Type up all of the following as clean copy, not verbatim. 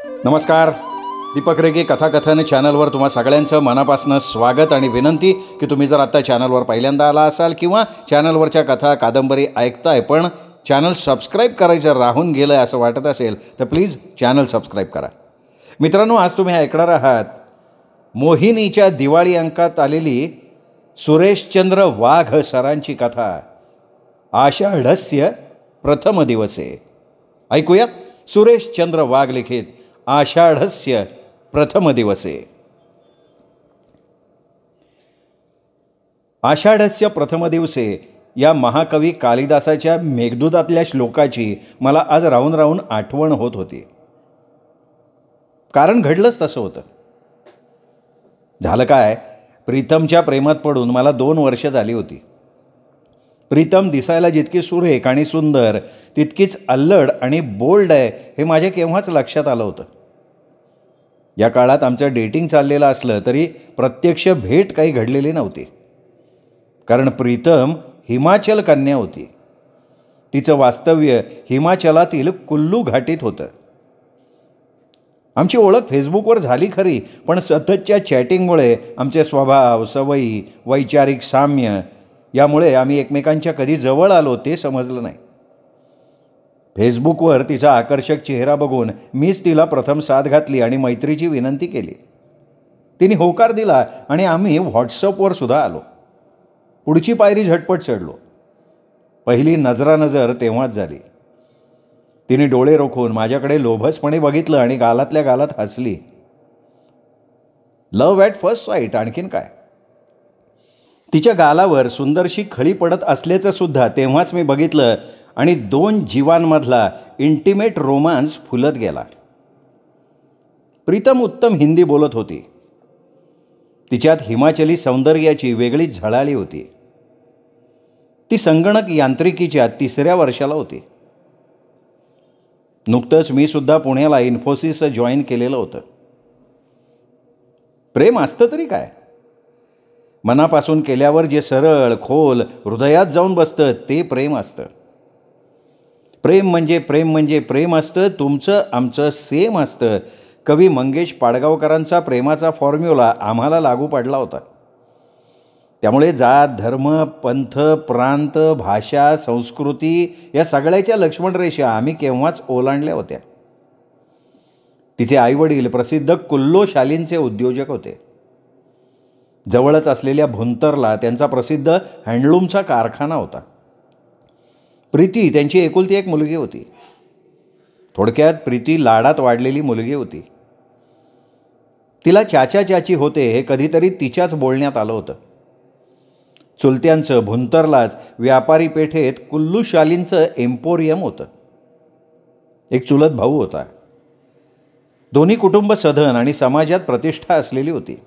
नमस्कार. दीपक रेगे कथाकथन चॅनलवर तुम्हा सगळ्यांचं मनापासून स्वागत आणि विनंती की तुम्ही जर आत्ता चॅनलवर पहिल्यांदा आला असाल किंवा चॅनलवरच्या कथा कादंबरी ऐकताय पण चॅनल सबस्क्राईब करायचं राहून गेलं आहे असं वाटत असेल तर प्लीज चॅनल सबस्क्राईब करा. मित्रांनो, आज तुम्ही ऐकणार आहात मोहिनीच्या दिवाळी अंकात आलेली सुरेशचंद्र वाघ सरांची कथा आषाढस्य प्रथम दिवसे. ऐकूयात सुरेशचंद्र वाघ लिखित आषाढस्य प्रथम दिवसे. आषाढस्य प्रथम दिवसे या महाकवी कालिदासाच्या मेघदूतातल्या श्लोकाची मला आज राहून राहून आठवण होत होती. कारण घडलंच तसं होतं. झालं काय, प्रीतमच्या प्रेमात पडून मला 2 वर्ष झाली होती. प्रीतम दिसायला जितकी सुरेख आणि सुंदर तितकीच अल्लड आणि बोल्ड आहे हे माझ्या केव्हाच लक्षात आलं होतं. या काळात आमचं डेटिंग चाललेलं असलं तरी प्रत्यक्ष भेट काही घडलेली नव्हती. कारण प्रीतम हिमाचल कन्या होती. तिचं वास्तव्य हिमाचलातील कुल्लू घाटीत होतं. आमची ओळख फेसबुकवर झाली खरी, पण सततच्या चॅटिंगमुळे आमचे स्वभाव, सवयी, वैचारिक साम्य यामुळे आम्ही एकमेकांच्या कधी जवळ आलो ते समजलं नाही. फेसबुकवर तिचा आकर्षक चेहरा बघून मीच तिला प्रथम साथ घातली आणि मैत्रीची विनंती केली. तिने होकार दिला आणि आम्ही व्हॉट्सअपवर सुद्धा आलो. पुढची पायरी झटपट चढलो. पहिली नजरानजर तेव्हाच झाली. तिने डोळे रोखून माझ्याकडे लोभसपणे बघितलं आणि गालातल्या गालात हसली. लव्ह ॲट फर्स्ट साईट, आणखीन काय. तिच्या गालावर सुंदरशी खळी पडत असल्याचं सुद्धा तेव्हाच मी बघितलं आणि 2 जीवांमधला इंटिमेट रोमांस फुलत गेला. प्रीतम उत्तम हिंदी बोलत होती. तिच्यात हिमाचली सौंदर्याची वेगळीच झळाळी होती. ती संगणक यांत्रिकीच्या 3ऱ्या वर्षाला होती. नुकतंच मी सुद्धा पुण्याला इन्फोसिस जॉईन केलेलं होतं. प्रेम असतं तरी काय, मनापासून केल्यावर जे सरळ खोल हृदयात जाऊन बसतं ते प्रेम असतं. प्रेम म्हणजे प्रेम असतं, तुमचं आमचं सेम असतं. कवी मंगेश पाडगावकरांचा प्रेमाचा फॉर्म्युला आम्हाला लागू पडला होता. त्यामुळे जात, धर्म, पंथ, प्रांत, भाषा, संस्कृती या सगळ्याच्या लक्ष्मणरेषा आम्ही केव्हाच ओलांडल्या होत्या. तिचे आईवडील प्रसिद्ध कुल्लो शालींचे उद्योजक होते. जवळच असलेल्या भुंतरला त्यांचा प्रसिद्ध हँडलूमचा कारखाना होता. प्रीती त्यांची एकुलती एक मुलगी होती. थोडक्यात प्रीती लाडात वाढलेली मुलगी होती. तिला चाचा चाची होते हे कधीतरी तिच्याच बोलण्यात आलं होतं. चुलत्यांचं भुंतरलाच व्यापारी पेठेत कुल्लू शालींचं एम्पोरियम होतं. एक चुलत भाऊ होता. दोन्ही कुटुंब सधन आणि समाजात प्रतिष्ठा असलेली होती.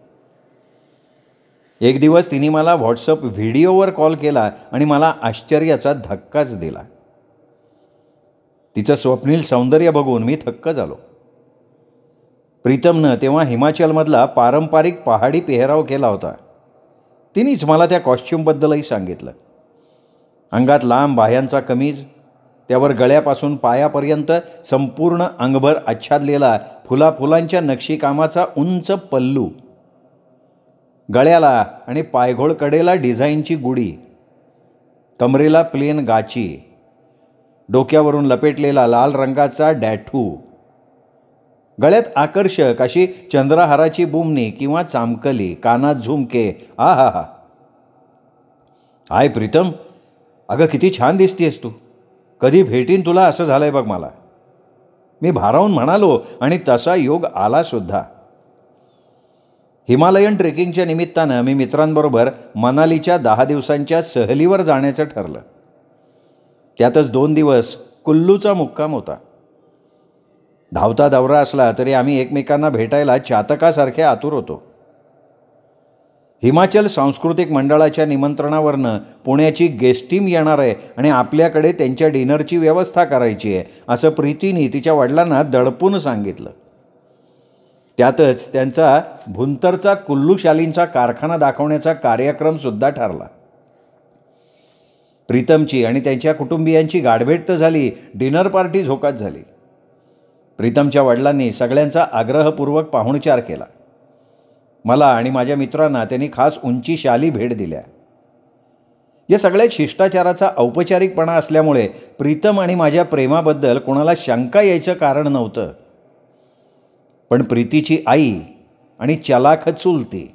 एक दिवस तिने मला व्हॉट्सअप व्हिडिओवर कॉल केला आणि मला आश्चर्याचा धक्काच दिला. तिचं स्वप्नील सौंदर्य बघून मी थक्क झालो. प्रीतमनं तेव्हा हिमाचलमधला पारंपरिक पहाडी पेहराव केला होता. तिनेच मला त्या कॉस्च्यूमबद्दलही सांगितलं. अंगात लांब बाह्यांचा कमीज, त्यावर गळ्यापासून पायापर्यंत संपूर्ण अंगभर आच्छादलेला फुलांच्या नक्षीकामाचा उंच पल्लू, गळ्याला आणि पायघोळ कडेला डिझाईनची गुढी, कमरेला प्लेन गाची, डोक्यावरून लपेटलेला लाल रंगाचा डॅठू, गळ्यात आकर्षक अशी चंद्रहाराची बुमणी किंवा चामकली, कानात झुमके. आहा, आय प्रीतम, अगं किती छान दिसतेस तू. कधी भेटीन तुला असं झालंय बघ मला. मी भारावून म्हणालो आणि तसा योग आला सुद्धा. हिमालयन ट्रेकिंगच्या निमित्तानं मी मित्रांबरोबर मनालीच्या 10 दिवसांच्या सहलीवर जाण्याचं ठरलं. त्यातच 2 दिवस कुल्लूचा मुक्काम होता. धावता दौरा असला तरी आम्ही एकमेकांना भेटायला चातकासारखे आतुर होतो. हिमाचल सांस्कृतिक मंडळाच्या निमंत्रणावरनं पुण्याची गेस्ट टीम येणार आहे आणि आपल्याकडे त्यांच्या डिनरची व्यवस्था करायची आहे असं प्रीतीने तिच्या वडिलांना दडपून सांगितलं. त्यातच त्यांचा भुंतरचा कुल्लू शालींचा कारखाना दाखवण्याचा कार्यक्रमसुद्धा ठरला. प्रीतमची आणि त्यांच्या कुटुंबियांची गाठभेट तर झाली, डिनर पार्टी झोकात झाली. प्रीतमच्या वडिलांनी सगळ्यांचा आग्रहपूर्वक पाहुणचार केला. मला आणि माझ्या मित्रांना त्यांनी खास उंची शाली भेट दिल्या. या सगळ्यात शिष्टाचाराचा औपचारिकपणा असल्यामुळे प्रीतम आणि माझ्या प्रेमाबद्दल कोणाला शंका यायचं कारण नव्हतं. पण प्रीतीची आई आणि चलाख चुलती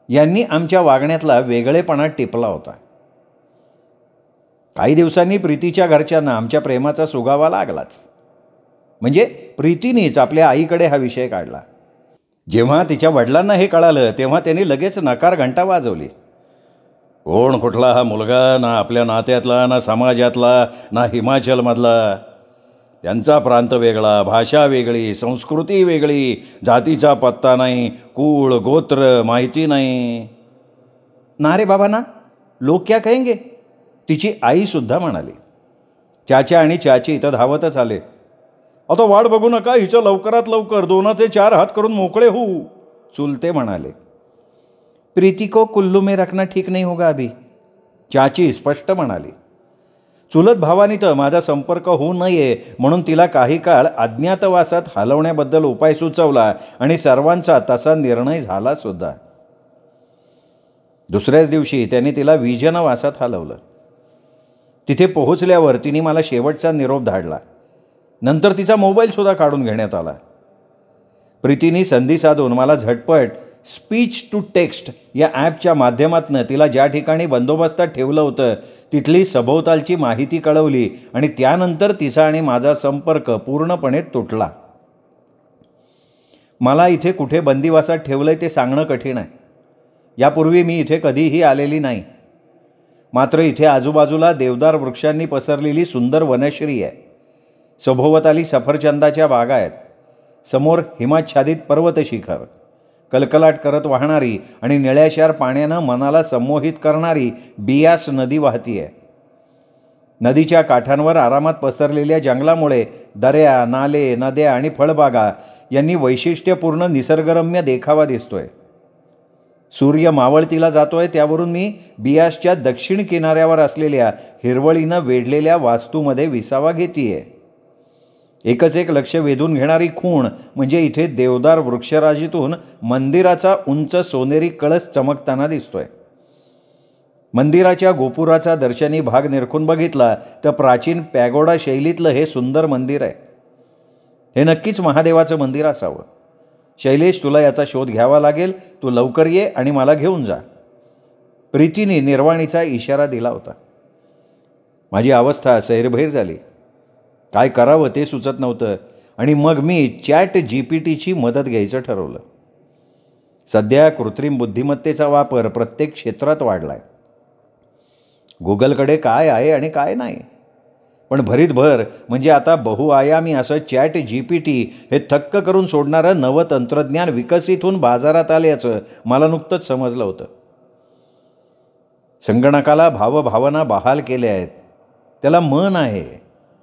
यांनी आमच्या वागण्यातला वेगळेपणा टिपला होता. काही दिवसांनी प्रीतीच्या घरच्यांना आमच्या प्रेमाचा सुगावा लागलाच. म्हणजे प्रीतीनेच आपल्या आईकडे हा विषय काढला. जेव्हा तिच्या वडिलांना हे कळालं तेव्हा त्यांनी लगेच नकार घंटा वाजवली. कोण कुठला हा मुलगा, ना आपल्या नात्यातला, ना समाजातला, ना हिमाचलमधला. त्यांचा प्रांत वेगळा, भाषा वेगळी, संस्कृती वेगळी, जातीचा पत्ता नाही, कुळ गोत्र माहिती नाही. ना रे बाबा ना, लोक क्या कहेंगे, तिची आईसुद्धा म्हणाली. चाचा आणि चाची इथं धावतच आले. आता वाट बघू नका, हिचं लवकरात लवकर 2चे 4 हात करून मोकळे होऊ, चुलते म्हणाले. प्रीति को कुल्लू में रखना ठीक नहीं होगा अभी, चाची स्पष्ट म्हणाली. चुलत भावानी तर माझा संपर्क होऊ नये म्हणून तिला काही काळ अज्ञातवासात हलवण्याबद्दल उपाय सुचवला आणि सर्वांचा तसा निर्णय झाला सुद्धा. दुसऱ्याच दिवशी त्यांनी तिला विजनवासात हलवलं. तिथे पोहोचल्यावर तिने मला शेवटचा निरोप धाडला. नंतर तिचा मोबाईलसुद्धा काढून घेण्यात आला. प्रीतीने संधी साधून मला झटपट स्पीच टू टेक्स्ट या ॲपच्या माध्यमातून तिला ज्या ठिकाणी बंदोबस्तात ठेवलं होतं तिथली सभोवतालची माहिती कळवली आणि त्यानंतर तिचा आणि माझा संपर्क पूर्णपणे तुटला. मला इथे कुठे बंदिवासात ठेवलंय ते सांगणं कठीण आहे. यापूर्वी मी इथे कधीही आलेली नाही. मात्र इथे आजूबाजूला देवदार वृक्षांनी पसरलेली सुंदर वनश्री आहे. सभोवताली सफरचंदाच्या बागा आहेत. समोर हिमाच्छादित पर्वत शिखर, कलकलाट करत वाहणारी आणि निळ्याशार पाण्यानं मनाला संमोहित करणारी बियास नदी वाहतीये. नदीच्या काठांवर आरामात पसरलेल्या जंगलामुळे दऱ्या, नाले, नद्या आणि फळबागा यांनी वैशिष्ट्यपूर्ण निसर्गरम्य देखावा दिसतोय. सूर्य मावळतीला जातोय त्यावरून मी बियासच्या दक्षिण किनाऱ्यावर असलेल्या हिरवळीनं वेढलेल्या वास्तूमध्ये विसावा घेतीये. एकच एक लक्ष वेधून घेणारी खूण म्हणजे इथे देवदार वृक्षराजीतून मंदिराचा उंच सोनेरी कळस चमकताना दिसतोय. मंदिराच्या गोपुराचा दर्शनी भाग निरखून बघितला तर प्राचीन पॅगोडा शैलीतलं हे सुंदर मंदिर आहे. हे नक्कीच महादेवाचं मंदिर असावं. शैलेश, तुला याचा शोध घ्यावा लागेल. तू लवकर ये आणि मला घेऊन जा. प्रीतीने निर्वाणीचा इशारा दिला होता. माझी अवस्था सैरभैर झाली. काय करावं ते सुचत नव्हतं आणि मग मी ChatGPTची मदत घ्यायचं ठरवलं. सध्या कृत्रिम बुद्धिमत्तेचा वापर प्रत्येक क्षेत्रात वाढला आहे. गुगलकडे काय आहे आणि काय नाही, पण भरीतभर म्हणजे आता बहुआयामी असं ChatGPT हे थक्क करून सोडणारं नवं तंत्रज्ञान विकसित होऊन बाजारात आल्याचं मला नुकतंच समजलं होतं. संगणकाला भावभावना बहाल केल्या आहेत. त्याला मन आहे.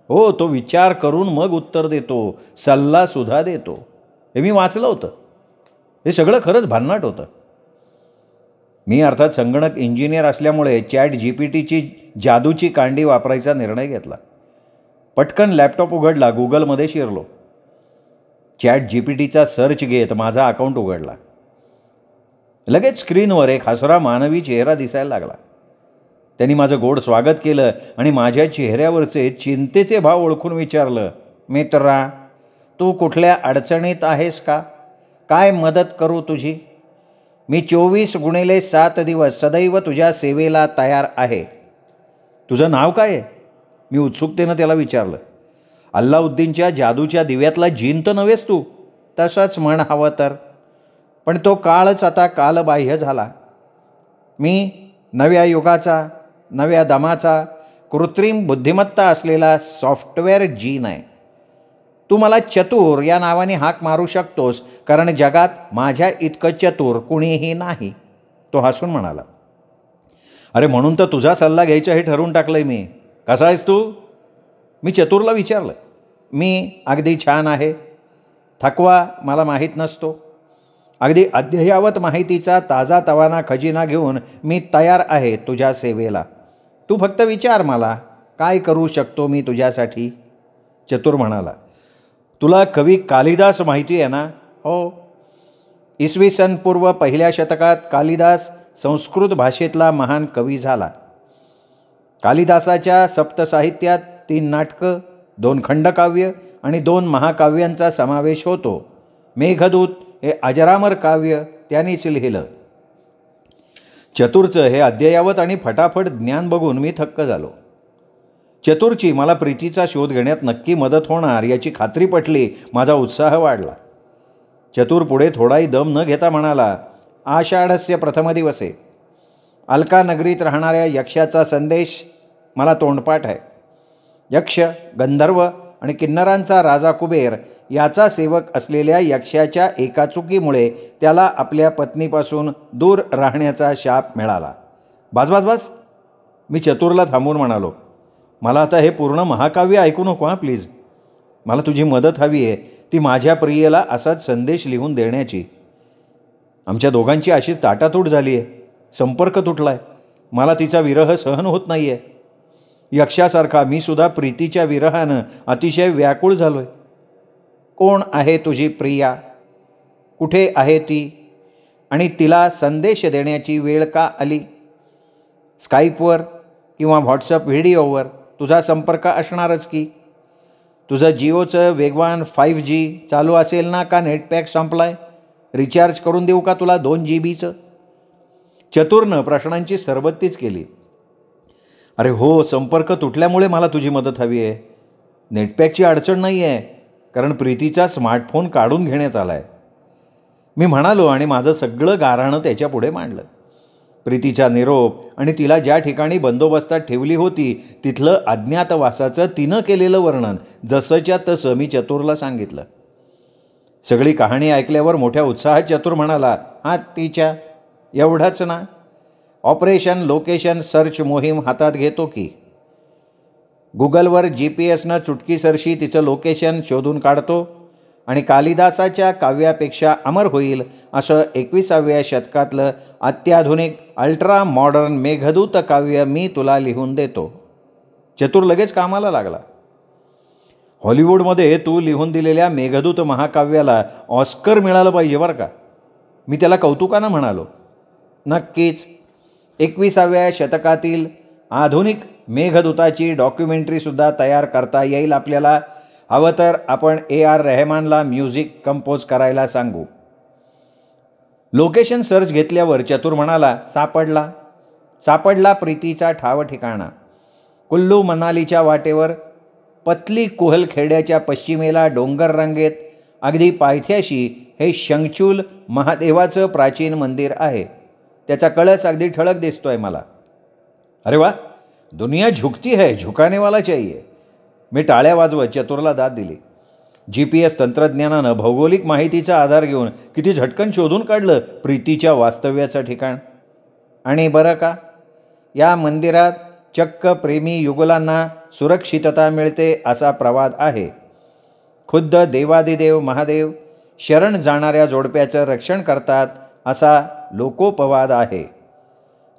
हो, तो विचार करून मग उत्तर देतो, सल्लासुद्धा देतो. हे मी वाचलं होतं. हे सगळं खरंच भन्नाट होतं. मी अर्थात संगणक इंजिनियर असल्यामुळे ChatGPTची जादूची कांडी वापरायचा निर्णय घेतला. पटकन लॅपटॉप उघडला, गुगलमध्ये शिरलो. ChatGPTचा सर्च घेत माझा अकाउंट उघडला. लगेच स्क्रीनवर एक हसरा मानवी चेहरा दिसायला लागला. त्यांनी माझं गोड स्वागत केलं आणि माझ्या चेहऱ्यावरचे चिंतेचे भाव ओळखून विचारलं, मित्रा, तू कुठल्या अडचणीत आहेस का? काय मदत करू तुझी? मी 24x7 दिवस सदैव तुझ्या सेवेला तयार आहे. तुझं नाव काय आहे? मी उत्सुकतेनं त्याला विचारलं. अल्लाउद्दीनच्या जादूच्या दिव्यातला जीन तर नव्हेस तू? तसंच म्हण हवं तर, पण तो काळच आता कालबाह्य झाला. मी नव्या युगाचा, नव्या दमाचा, कृत्रिम बुद्धिमत्ता असलेला सॉफ्टवेअर जीन आहे. तू मला चतुर या नावाने हाक मारू शकतोस, कारण जगात माझ्या इतकं चतुर कुणीही नाही. तो हसून म्हणाला. अरे, म्हणून तर तुझा सल्ला घ्यायचं हे ठरवून टाकलंय मी. कसा आहेस तू? मी चतुरला विचारलं. मी अगदी छान आहे. थकवा मला माहीत नसतो. अगदी अद्ययावत माहितीचा ताजा तवाना खजिना घेऊन मी तयार आहे तुझ्या सेवेला. तू फक्त विचार मला, काय करू शकतो मी तुझ्यासाठी? चतुर म्हणाला. तुला कवी कालिदास माहिती आहे ना? हो. इसवी सन पूर्व 1ल्या शतकात कालिदास संस्कृत भाषेतला महान कवी झाला. कालिदासाच्या सप्तसाहित्यात 3 नाटकं, 2 खंडकाव्य आणि 2 महाकाव्यांचा समावेश होतो. मेघदूत हे अजरामर काव्य त्यांनीच लिहिलं. चतुरचं हे अद्ययावत आणि फटाफट ज्ञान बघून मी थक्क झालो. चतुरची मला प्रीतीचा शोध घेण्यात नक्की मदत होणार याची खात्री पटली. माझा उत्साह वाढला. चतुर पुढे थोडाही दम न घेता म्हणाला, आषाढस्य प्रथम दिवसे अलका नगरीत राहणाऱ्या यक्षाचा संदेश मला तोंडपाठ आहे. यक्ष, गंधर्व आणि किन्नरांचा राजा कुबेर याचा सेवक असलेल्या यक्षाच्या एका चुकीमुळे त्याला आपल्या पत्नीपासून दूर राहण्याचा शाप मिळाला. बस बस बस, मी चतुरला थांबून म्हणालो. मला आता हे पूर्ण महाकाव्य ऐकू नको हां प्लीज. मला तुझी मदत हवी आहे, ती माझ्या प्रियेला असाच संदेश लिहून देण्याची. आमच्या दोघांची अशीच ताटातूट झाली आहे. संपर्क तुटला आहे. मला तिचा विरह सहन होत नाही आहे. यक्षासारखा मी सुद्धा प्रीतीच्या विरहानं अतिशय व्याकुळ झालो आहे. कोण आहे तुझी प्रिया? कुठे आहे ती? आणि तिला संदेश देण्याची वेळ का आली? स्काईपवर किंवा व्हॉट्सअप व्हिडिओवर तुझा संपर्क असणारच की. तुझं जिओचं वेगवान 5G चालू असेल ना? का नेटपॅक संपलाय? रिचार्ज करून देऊ का तुला 2 GBचं? चतुरनं प्रश्नांची सरबत्तीच केली. अरे हो, संपर्क तुटल्यामुळे मला तुझी मदत हवी आहे. नेटपॅकची अडचण नाही आहे, कारण प्रीतीचा स्मार्टफोन काढून घेण्यात आला आहे, मी म्हणालो आणि माझं सगळं गाऱ्हाणं त्याच्यापुढे मांडलं. प्रीतीचा निरोप आणि तिला ज्या ठिकाणी बंदोबस्तात ठेवली होती तिथलं अज्ञातवासाचं तिनं केलेलं वर्णन जसंच्या तसं मी चतुरला सांगितलं. सगळी कहाणी ऐकल्यावर मोठ्या उत्साहात चतुर म्हणाला, हां तिच्या एवढंच ना? ऑपरेशन लोकेशन सर्च मोहीम हातात घेतो की. गुगलवर GPS चुटकीसरशी तिचं लोकेशन शोधून काढतो आणि कालिदासाच्या काव्यापेक्षा अमर होईल असं 21व्या शतकातलं अत्याधुनिक अल्ट्रा मॉडर्न मेघदूत काव्य मी तुला लिहून देतो. चतुर लगेच कामाला लागला. हॉलिवूडमध्ये तू लिहून दिलेल्या मेघदूत महाकाव्याला ऑस्कर मिळालं पाहिजे बरं का. मी त्याला कौतुकानं म्हणालो. नक्कीच. 21व्या शतकातील आधुनिक मेघदूताची डॉक्युमेंटरीसुद्धा तयार करता येईल आपल्याला. हवं तर आपण AR रहमानला म्युझिक कंपोज करायला सांगू. लोकेशन सर्च घेतल्यावर चतुर म्हणाला, सापडला प्रीतीचा ठाव ठिकाणा. कुल्लू मनालीच्या वाटेवर पतली कुहल खेड्याच्या पश्चिमेला डोंगर रांगेत अगदी पायथ्याशी हे शंखचूल महादेवाचं प्राचीन मंदिर आहे. त्याचा कळस अगदी ठळक दिसतोय मला. अरे वा, दुनिया झुकती है, झुकाने वाला चाहिए. मी टाळ्या वाजवत चतुरला दाद दिली. GPS तंत्रज्ञानानं भौगोलिक माहितीचा आधार घेऊन किती झटकन शोधून काढलं प्रीतीच्या वास्तव्याचं ठिकाण. आणि बरं का, या मंदिरात चक्क प्रेमी युगलांना सुरक्षितता मिळते असा प्रवाद आहे. खुद्द देवादिदेव महादेव शरण जाणाऱ्या जोडप्याचं रक्षण करतात असा लोकोपवाद आहे.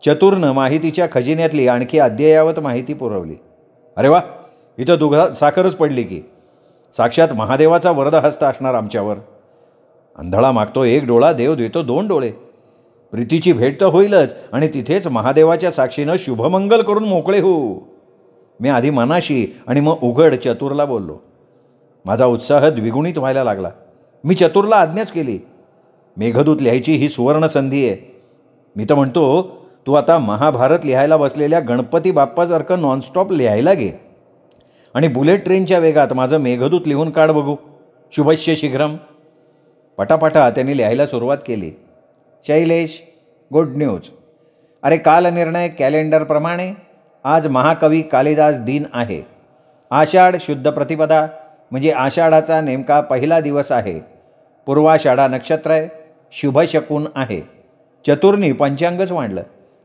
चतुरनं माहितीच्या खजिन्यातली आणखी अद्ययावत माहिती पुरवली. अरे वा, इथं दुधात साखरच पडली की. साक्षात महादेवाचा वरदहस्त असणार आमच्यावर. आंधळा मागतो 1 डोळा, देव देतो 2 डोळे. प्रीतीची भेट तर होईलच आणि तिथेच महादेवाच्या साक्षीनं शुभमंगल करून मोकळे होऊ. मी आधी मनाशी आणि मग उघड चतुरला बोललो. माझा उत्साह द्विगुणित व्हायला लागला. मी चतुरला आज्ञाच केली, मेघदूत लिहायची ही सुवर्ण संधी आहे. मी तर म्हणतो, तू आता महाभारत लिहायला बसलेल्या गणपती बाप्पासारखं नॉनस्टॉप लिहायला घे आणि बुलेट ट्रेनच्या वेगात माझं मेघदूत लिहून काढ बघू. शुभस्य शीघ्रम. पटापटा त्यांनी लिहायला सुरुवात केली. Shailesh, good news. अरे कालनिर्णय कॅलेंडरप्रमाणे आज महाकवी कालिदास दिन आहे. आषाढ शुद्ध प्रतिपदा म्हणजे आषाढाचा नेमका पहिला दिवस आहे. पूर्वाषाढा नक्षत्र आहे. शुभशकुन आहे. चतुरनी पंचांगच मांडलं.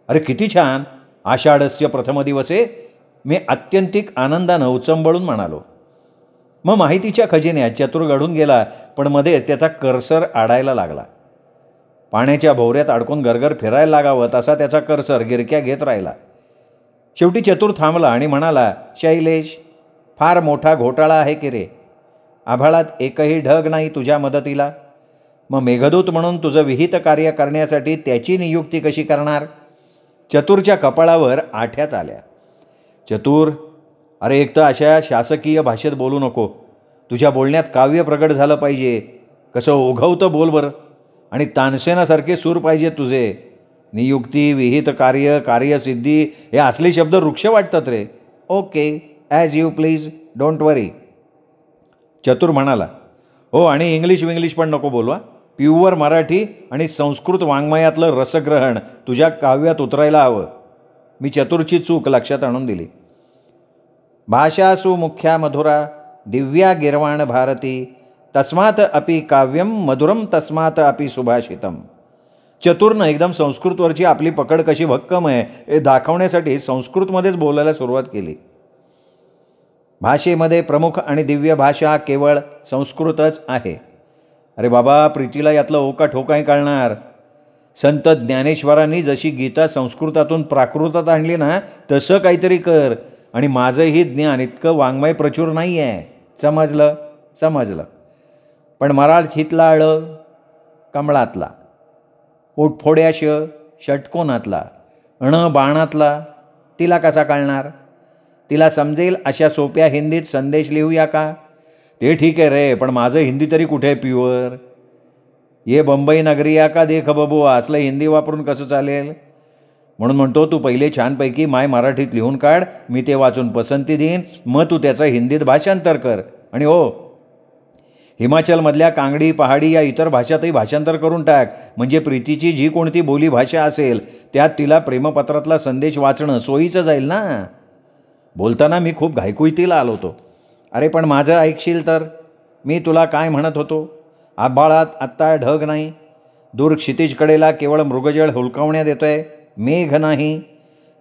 अरे किती छान. आषाढस्य प्रथम दिवसे. मी अत्यंतिक आनंदानं उचंबळून म्हणालो. मग माहितीच्या खजिन्यात चतुर घडून गेला, पण मध्येच त्याचा कर्सर आडायला लागला. पाण्याच्या भोवऱ्यात अडकून गरगर फिरायला लागावं तसा त्याचा कर्सर गिरक्या घेत राहिला. शेवटी चतुर थांबला आणि म्हणाला, शैलेश, फार मोठा घोटाळा आहे की रे. आभाळात एकही ढग नाही तुझ्या मदतीला. मग मेघदूत म्हणून तुझं विहित कार्य करण्यासाठी त्याची नियुक्ती कशी करणार? चतुरच्या कपाळावर आठ्याच आल्या. चतुर, अरे एक तर अशा शासकीय भाषेत बोलू नको. तुझ्या बोलण्यात काव्य प्रगट झालं पाहिजे. कसं ओघवतं बोल बरं. आणि तानसेनासारखे सूर पाहिजे तुझे. नियुक्ती, विहित कार्य, कार्यसिद्धी हे असले शब्द वृक्ष वाटतात रे. Okay, as you please, don't worry. Chatur म्हणाला, हो, आणि इंग्लिश पण नको बोलवा. प्युअर मराठी आणि संस्कृत वाङ्मयातलं रसग्रहण तुझ्या काव्यात उतरायला हवं. मी चतुरची चूक लक्षात आणून दिली. भाषासु मुख्या मधुरा दिव्या गिरवाण भारती तस्मात अपि काव्यम मधुरम तस्मात अपि सुभाषितम. चतुरनं एकदम संस्कृतवरची आपली पकड कशी भक्कम आहे हे दाखवण्यासाठी संस्कृतमध्येच बोलायला सुरुवात केली. भाषेमध्ये प्रमुख आणि दिव्य भाषा केवळ संस्कृतच आहे. अरे बाबा, प्रीतीला यातलं ओका ठोकाही कळणार. संत ज्ञानेश्वरांनी जशी गीता संस्कृतातून प्राकृतात आणली ना, तसं काहीतरी कर. आणि माझंही ज्ञान इतकं वाङ्मय प्रचूर नाही आहे. समजलं. पण मराठीतला अळ कमळातला, पोटफोड्याश षटकोनातला, बाणातला तिला कसा कळणार? तिला समजेल अशा सोप्या हिंदीत संदेश लिहूया का? ते ठीक आहे रे, पण माझं हिंदी तरी कुठे आहे प्युअर? ये बंबई नगरिया का देख बबुआ असलं हिंदी वापरून कसं चालेल? म्हणून म्हणतो तू पहिले छानपैकी माय मराठीत लिहून काढ, मी ते वाचून पसंती देईन, मग तू त्याचं हिंदीत भाषांतर कर. आणि हो, हिमाचलमधल्या कांगडी, पहाडी या इतर भाषातही भाषांतर करून टाक. म्हणजे प्रीतीची जी कोणती बोली भाषा असेल त्यात तिला प्रेमपत्रातला संदेश वाचणं सोयीचं जाईल ना. बोलताना मी खूप घायकुईतीला आलो होतो. अरे पण माझं ऐकशील तर? मी तुला काय म्हणत होतो? आभाळात आत्ता ढग नाही, दूर क्षितिजकडेला केवळ मृगजळ हुलकावण्यात येतोय, मेघ नाही.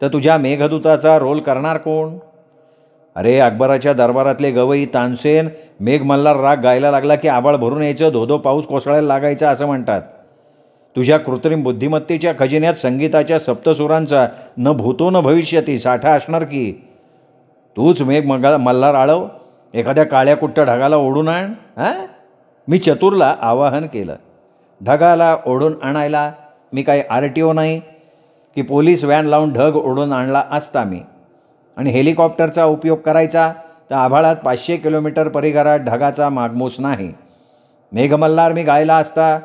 तर तुझ्या मेघदूताचा रोल करणार कोण? अरे अकबराच्या दरबारातले गवई तानसेन मेघमल्हार राग गायला लागला की आभाळ भरून यायचं, धोधो पाऊस कोसळायला लागायचा असं म्हणतात. तुझ्या कृत्रिम बुद्धिमत्तेच्या खजिन्यात संगीताच्या सप्तसुरांचा न भूतो न भविष्यती साठा असणार की. तूच मल्हार आळव, एखाद्या काळ्या कुट्ट ढगाला ओढून आण. मी चतुरला आवाहन केलं. ढगाला ओढून आणायला मी काही RTO नाही की पोलीस व्हॅन लावून ढग ओढून आणला असता मी. आणि हेलिकॉप्टरचा उपयोग करायचा तर आभाळात 500 किलोमीटर परिघात ढगाचा मागमूस नाही. मेघमल्हार मी गायला असता,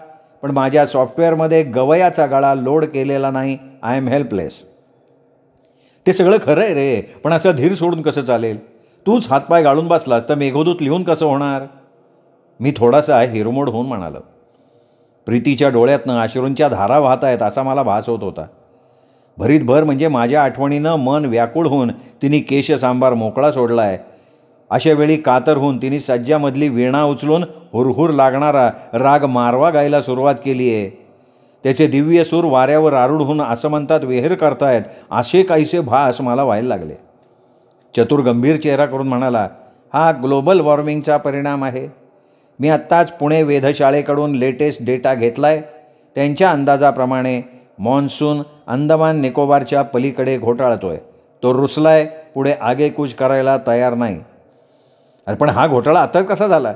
पण माझ्या सॉफ्टवेअरमध्ये गवयाचा गळा लोड केलेला नाही. I am helpless. ते सगळं खरं आहे रे, पण असं धीर सोडून कसं चालेल? तूच हातपाय गाळून बसलास तर मेघदूत लिहून कसं होणार? मी थोडासा हिरमोड होऊन म्हणालो. प्रीतीच्या डोळ्यातनं अश्रूंच्या धारा वाहत आहेत असा मला भास होत होता. भरीतभर म्हणजे माझ्या आठवणीनं मन व्याकुळ होऊन तिने केशसांबार मोकळा सोडलाय. अशा वेळी कातर होऊन तिने सज्जामधली वीणा उचलून हुरहुर लागणारा राग मारवा गायला सुरुवात केली आहे. त्याचे दिव्य सूर वाऱ्यावर आरूढ होऊन असं म्हणतात विहेर करतायत, असे काहीसे भास मला व्हायला लागले. चतुर गंभीर चेहरा करून म्हणाला, हा ग्लोबल वॉर्मिंगचा परिणाम आहे. मी आत्ताच पुणे वेधशाळेकडून लेटेस्ट डेटा घेतलाय. त्यांच्या अंदाजाप्रमाणे मॉन्सून अंदमान निकोबारच्या पलीकडे घोटाळतोय. तो रुसलाय, पुढे आगेकूच करायला तयार नाही. अरे पण हा घोटाळा आता कसा झाला?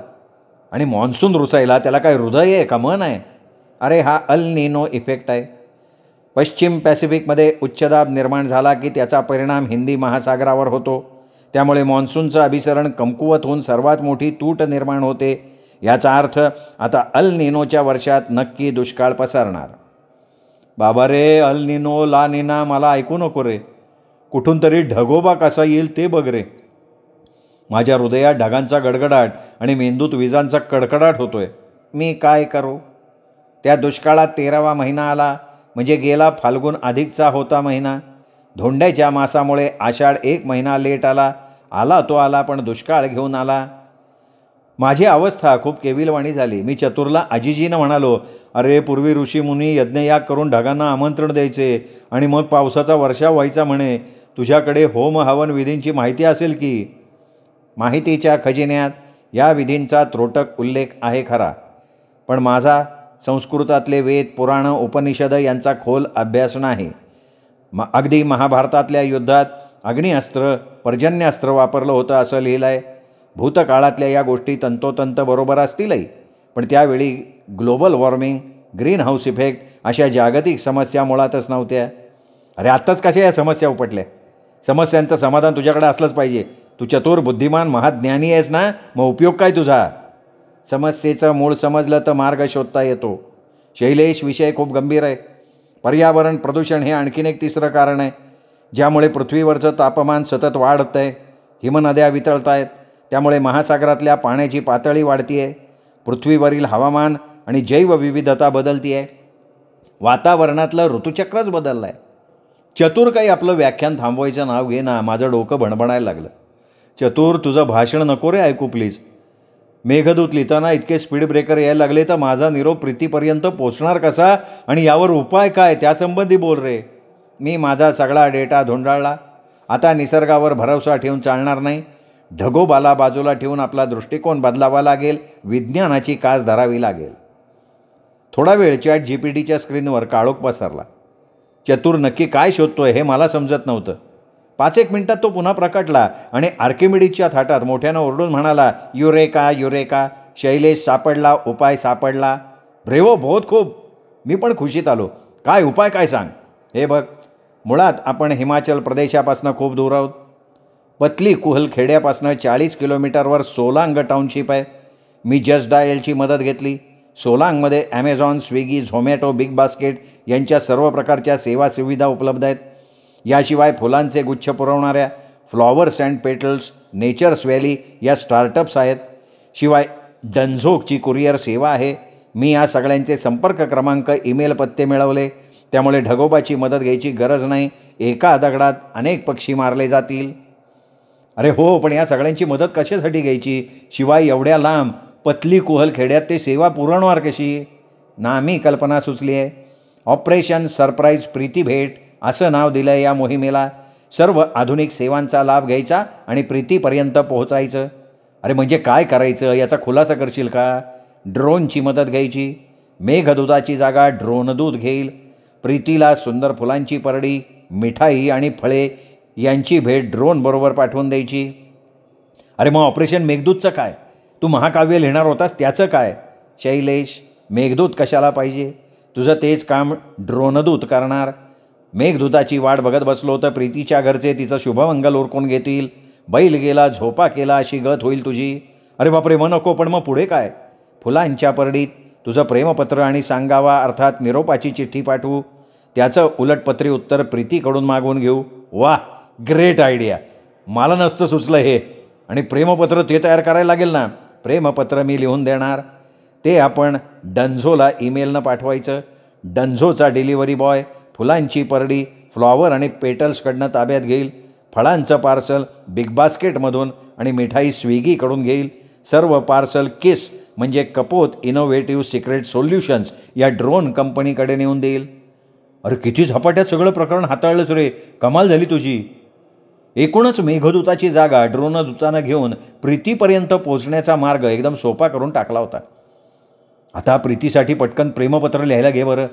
आणि मॉन्सून रुसायला त्याला काय हृदय आहे का मन आहे? अरे हा अल निनो इफेक्ट आहे. पश्चिम पॅसिफिकमध्ये उच्चदाब निर्माण झाला की त्याचा परिणाम हिंदी महासागरावर होतो. त्यामुळे मॉन्सूनचं अभिसरण कमकुवत होऊन सर्वात मोठी तूट निर्माण होते. याचा अर्थ आता अल निनोच्या वर्षात नक्की दुष्काळ पसरणार. बाबा रे, अल निनो ला निना मला ऐकू नको रे. कुठून तरी ढगोबा कसा येईल ते बघ रे. माझ्या हृदयात ढगांचा गडगडाट आणि मेंदूत विजांचा कडकडाट होतोय. मी काय करू? त्या दुष्काळात 13वा महिना आला, म्हणजे गेला फाल्गुन अधिकचा होता महिना. धोंड्याच्या मासामुळे आषाढ 1 महिना लेट आला. तो आला पण दुष्काळ घेऊन आला. माझी अवस्था खूप केविलवाणी झाली. मी चतुरला अजिजीनं म्हणालो, अरे पूर्वी ऋषीमुनी यज्ञयाग करून ढगांना आमंत्रण द्यायचे आणि मग पावसाचा वर्षाव व्हायचा म्हणे. तुझ्याकडे होम हवन विधींची माहिती असेल की? माहितीच्या खजिन्यात या विधींचा त्रोटक उल्लेख आहे खरा, पण माझा संस्कृतातले वेद, पुराणं, उपनिषद यांचा खोल अभ्यास नाही. अगदी महाभारतातल्या युद्धात अग्निअस्त्र, पर्जन्यास्त्र वापरलं होतं असं लिहिलं आहे. भूतकाळातल्या या गोष्टी तंतोतंत बरोबर असतीलही, पण त्यावेळी global warming, green house effect अशा जागतिक समस्या मुळातच नव्हत्या. अरे आत्ताच कशा या समस्या उपटल्या? समस्यांचं समाधान तुझ्याकडे असलंच पाहिजे. तू चतुर, बुद्धिमान, महाज्ञानी आहेस ना, मग उपयोग काय तुझा? समस्येचं मूळ समजलं तर मार्ग शोधता येतो. शैलेश, विषय खूप गंभीर आहे. पर्यावरण प्रदूषण हे आणखीन एक तिसरं कारण आहे, ज्यामुळे पृथ्वीवरचं तापमान सतत वाढतं आहे. हिमनद्या वितळत आहेत, त्यामुळे महासागरातल्या पाण्याची पातळी वाढती आहे. पृथ्वीवरील हवामान आणि जैवविविधता बदलती आहे. वातावरणातलं ऋतुचक्रच बदललं आहे. चतुर, काही आपलं व्याख्यान थांबवायचं नाव घे ना. माझं डोकं भणभणायला लागलं. चतुर, तुझं भाषण नको रे ऐकू प्लीज. मेघदूत लिहिताना इतके स्पीड ब्रेकर यायला लागले तर माझा निरोप प्रीतीपर्यंत पोचणार कसा आणि यावर उपाय काय त्यासंबंधी बोल रे. मी माझा सगळा डेटा धुंडाळला. आता निसर्गावर भरवसा ठेवून चालणार नाही. ढगोबाला बाजूला ठेवून आपला दृष्टिकोन बदलावा लागेल. विज्ञानाची कास धरावी लागेल. थोडा वेळ ChatGPTच्या स्क्रीनवर काळोख पसरला. चतुर नक्की काय शोधतोय हे मला समजत नव्हतं. 5-1 मिनिटात तो पुन्हा प्रकटला आणि आर्किमिडीजच्या थाटात मोठ्यानं ओरडून म्हणाला, युरेका युरेका, शैलेश सापडला, उपाय सापडला. ब्रेवो, बहुत खूप. मी पण खुशीत आलो. काय उपाय, काय सांग. हे बघ, मुळात आपण हिमाचल प्रदेशापासून खूप दूर आहोत. पतली कुहल खेड्यापासून 40 किलोमीटरवर सोलांग टाउनशिप आहे. मी जस्ट डायलची मदत घेतली. सोलांगमध्ये ॲमेझॉन, स्विगी, झोमॅटो, बिग बास्केट यांच्या सर्व प्रकारच्या सेवा सुविधा उपलब्ध आहेत. याशिवाय फुलांचे गुच्छ पुरवणाऱ्या flowers and petals, nature's valley या स्टार्टअप्स आहेत. शिवाय डन्झोकची कुरिअर सेवा आहे. मी या सगळ्यांचे संपर्क क्रमांक, ईमेल पत्ते मिळवले. त्यामुळे ढगोबाची मदत घ्यायची गरज नाही. एका दगडात अनेक पक्षी मारले जातील. अरे हो, पण या सगळ्यांची मदत कशासाठी घ्यायची? शिवाय एवढ्या लांब पतली कुहल खेड्यात ते सेवा पुरवणार कशी? नामी कल्पना सुचली आहे. ऑपरेशन सरप्राईज प्रीती भेट असं नाव दिलं आहे या मोहिमेला. सर्व आधुनिक सेवांचा लाभ घ्यायचा आणि प्रीतीपर्यंत पोहोचायचं. अरे म्हणजे काय करायचं याचा खुलासा करशील का? ड्रोनची मदत घ्यायची. मेघदूताची जागा ड्रोनदूत घेईल. प्रीतीला सुंदर फुलांची परडी, मिठाई आणि फळे यांची भेट ड्रोनबरोबर पाठवून द्यायची. अरे मग ऑपरेशन मेघदूतचं काय? तू महाकाव्य लिहिणार होतास त्याचं काय? शैलेश, मेघदूत कशाला पाहिजे? तुझं तेच काम ड्रोनदूत करणार. मेघदूताची वाट बघत बसलो तर प्रीतीच्या घरचे तिचं शुभमंगल उरकून घेतील. बैल गेला, झोपा केला अशी गत होईल तुझी. अरे बापरे, मग नको. पण मग पुढे काय? फुलांच्या परडीत तुझं प्रेमपत्र आणि सांगावा अर्थात निरोपाची चिठ्ठी पाठवू. त्याचं उलटपत्री उत्तर प्रीतीकडून मागवून घेऊ. वाह, ग्रेट आयडिया. मला नसतं सुचलं हे. आणि प्रेमपत्र ते तयार करायला लागेल ना? प्रेमपत्र मी लिहून देणार. ते आपण डन्झोला ईमेलनं पाठवायचं. डन्झोचा डिलिव्हरी बॉय फुलांची परडी, फ्लॉवर आणि पेटल्सकडनं ताब्यात घेईल. फळांचं पार्सल बिग बास्केटमधून आणि मिठाई स्विगीकडून घेईल. सर्व पार्सल किस म्हणजे कपोत इनोव्हेटिव्ह सिक्रेट सोल्युशन्स या ड्रोन कंपनीकडे नेऊन देईल. अरे किती झपाट्यात सगळं प्रकरण हाताळलंच रे. कमाल झाली तुझी. एकूणच मेघदूताची जागा ड्रोनदूतानं घेऊन प्रीतीपर्यंत पोचण्याचा मार्ग एकदम सोपा करून टाकला होता. आता प्रीतीसाठी पटकन प्रेमपत्र लिहायला घे बरं.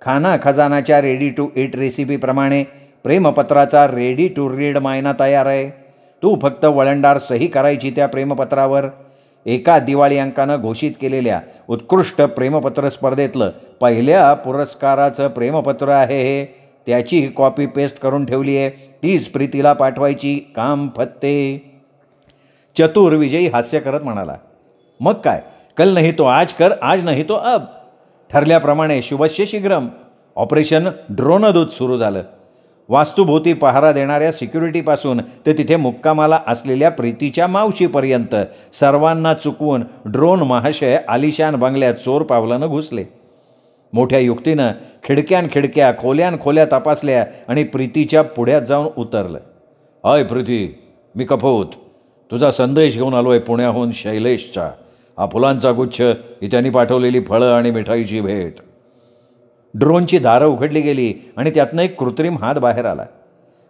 खाना खजानाच्या रेडी टू ईट रेसिपीप्रमाणे प्रेमपत्राचा रेडी टू रीड मायना तयार आहे. तू फक्त वळणदार सही करायची त्या प्रेमपत्रावर. एका दिवाळी अंकानं घोषित केलेल्या उत्कृष्ट प्रेमपत्र स्पर्धेतलं पहिल्या पुरस्काराचं प्रेमपत्र आहे हे. त्याची कॉपी पेस्ट करून ठेवली आहे. तीच प्रीतीला पाठवायची. काम फत्ते. चतुर विजयी हास्य करत म्हणाला, मग काय, कल नाही तो आज कर, आज नाही तो अब. ठरल्याप्रमाणे शुभस्य शीघ्रम ऑपरेशन ड्रोनदूत सुरू झालं. वास्तुभोवती पहारा देणाऱ्या सिक्युरिटीपासून ते तिथे मुक्कामाला असलेल्या प्रीतीच्या मावशीपर्यंत सर्वांना चुकवून ड्रोन महाशय आलिशान बंगल्यात चोर पावलानं घुसले. मोठ्या युक्तीनं खिडक्या खोल्या तपासल्या आणि प्रीतीच्या पुढ्यात जाऊन उतरलं. अय प्रीती, मी कपोत. तुझा संदेश घेऊन आलो आहे पुण्याहून शैलेशचा. हा फुलांचा गुच्छ, ही त्यांनी पाठवलेली फळं आणि मिठाईची भेट. ड्रोनची दारं उघडली गेली आणि त्यातनं एक कृत्रिम हात बाहेर आला.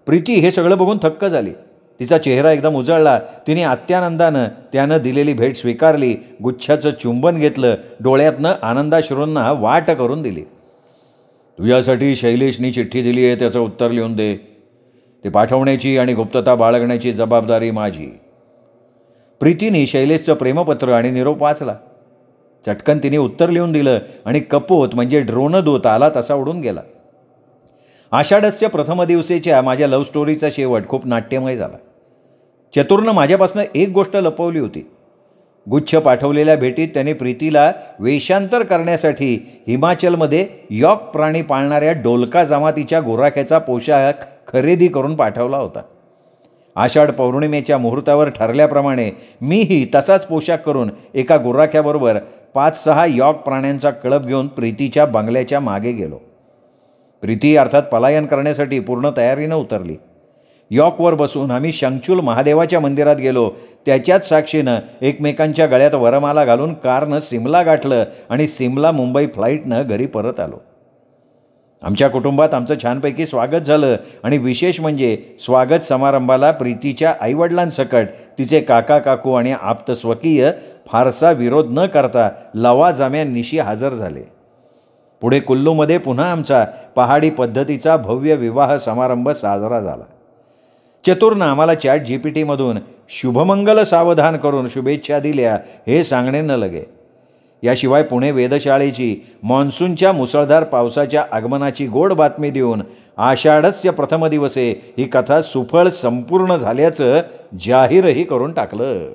प्रीती हे सगळं बघून थक्क झाली. तिचा चेहरा एकदम उजळला. तिने अत्यानंदानं त्यानं दिलेली भेट स्वीकारली. गुच्छाचं चुंबन घेतलं. डोळ्यातनं आनंदाश्रूंना वाट करून दिली. तुझ्यासाठी शैलेशनी चिठ्ठी दिली आहे, त्याचं उत्तर लिहून दे. ते पाठवण्याची आणि गुप्तता बाळगण्याची जबाबदारी माझी. प्रीतीने शैलेशचं प्रेमपत्र आणि निरोप वाचला. चटकन तिने उत्तर लिहून दिलं आणि कपोत म्हणजे ड्रोनदूत आला तसा उडून गेला. आषाढस्य प्रथम दिवसेच्या माझ्या लव्ह स्टोरीचा शेवट खूप नाट्यमय झाला. चतुरनं माझ्यापासून एक गोष्ट लपवली होती. गुच्छ पाठवलेल्या भेटीत त्याने प्रीतीला वेषांतर करण्यासाठी हिमाचलमध्ये यॉक प्राणी पाळणाऱ्या डोलका जमातीच्या गुराख्याचा पोशाख खरेदी करून पाठवला होता. आषाढ पौर्णिमेच्या मुहूर्तावर ठरल्याप्रमाणे मीही तसाच पोशाख करून एका गुराख्याबरोबर 5-6 यॉक प्राण्यांचा कळप घेऊन प्रीतीच्या बंगल्याच्या मागे गेलो. प्रीती अर्थात पलायन करण्यासाठी पूर्ण तयारीनं उतरली. यॉकवर बसून आम्ही शंखचूल महादेवाच्या मंदिरात गेलो. त्याच्याच साक्षीनं एकमेकांच्या गळ्यात वरमाला घालून कारनं सिमला गाठलं आणि सिमला मुंबई फ्लाईटनं घरी परत आलो. आमच्या कुटुंबात आमचं छानपैकी स्वागत झालं आणि विशेष म्हणजे स्वागत समारंभाला प्रीतीच्या आईवडिलांसकट तिचे काका काकू आणि आप्तस्वकीय फारसा विरोध न करता लवाजम्यांनिशी हजर झाले. पुढे कुल्लूमध्ये पुन्हा आमचा पहाडी पद्धतीचा भव्य विवाह समारंभ साजरा झाला. चतुरनं आम्हाला ChatGPTमधून शुभमंगल सावधान करून शुभेच्छा दिल्या हे सांगणे न लगे. याशिवाय पुणे वेधशाळेची मान्सूनच्या मुसळधार पावसाच्या आगमनाची गोड बातमी देऊन आषाढस्य प्रथम दिवसे ही कथा सुफळ संपूर्ण झाल्याचं जाहीरही करून टाकलं.